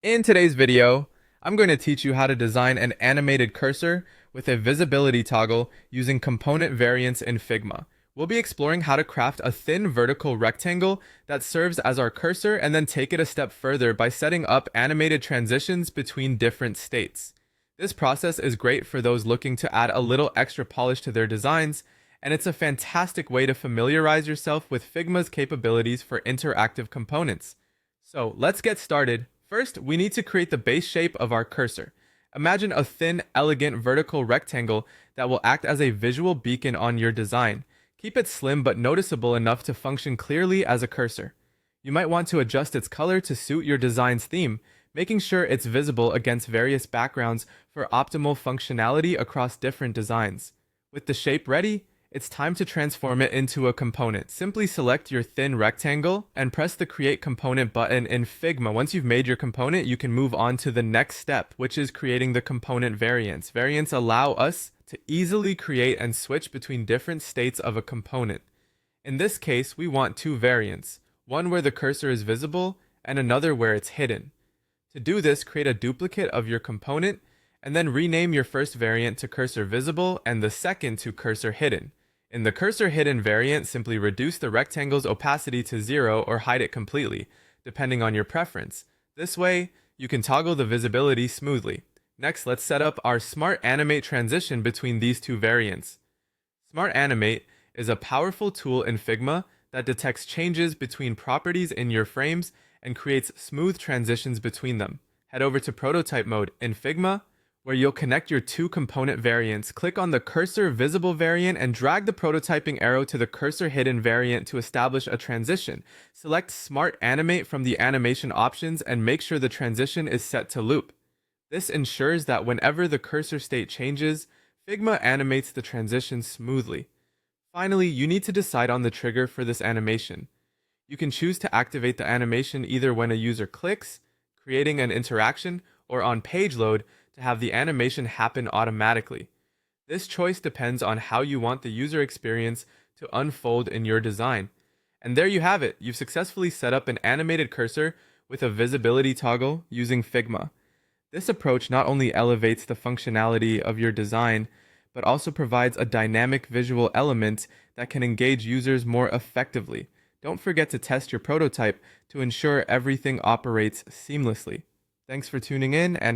In today's video, I'm going to teach you how to design an animated cursor with a visibility toggle using component variants in Figma. We'll be exploring how to craft a thin vertical rectangle that serves as our cursor and then take it a step further by setting up animated transitions between different states. This process is great for those looking to add a little extra polish to their designs, and it's a fantastic way to familiarize yourself with Figma's capabilities for interactive components. So let's get started. First, we need to create the base shape of our cursor. Imagine a thin, elegant vertical rectangle that will act as a visual beacon on your design. Keep it slim but noticeable enough to function clearly as a cursor. You might want to adjust its color to suit your design's theme, making sure it's visible against various backgrounds for optimal functionality across different designs. With the shape ready, it's time to transform it into a component. Simply select your thin rectangle and press the Create Component button in Figma. Once you've made your component, you can move on to the next step, which is creating the component variants. Variants allow us to easily create and switch between different states of a component. In this case, we want two variants, one where the cursor is visible and another where it's hidden. To do this, create a duplicate of your component and then rename your first variant to cursor visible and the second to cursor hidden. In the cursor hidden variant, simply reduce the rectangle's opacity to 0 or hide it completely, depending on your preference. This way, you can toggle the visibility smoothly. Next, let's set up our Smart Animate transition between these two variants. Smart Animate is a powerful tool in Figma that detects changes between properties in your frames and creates smooth transitions between them. Head over to Prototype mode in Figma, where you'll connect your two component variants. Click on the cursor visible variant and drag the prototyping arrow to the cursor hidden variant to establish a transition. Select Smart Animate from the animation options and make sure the transition is set to loop. This ensures that whenever the cursor state changes, Figma animates the transition smoothly. Finally, you need to decide on the trigger for this animation. You can choose to activate the animation either when a user clicks, creating an interaction, or on page load to have the animation happen automatically. This choice depends on how you want the user experience to unfold in your design. And there you have it. You've successfully set up an animated cursor with a visibility toggle using Figma. This approach not only elevates the functionality of your design, but also provides a dynamic visual element that can engage users more effectively. Don't forget to test your prototype to ensure everything operates seamlessly. Thanks for tuning in and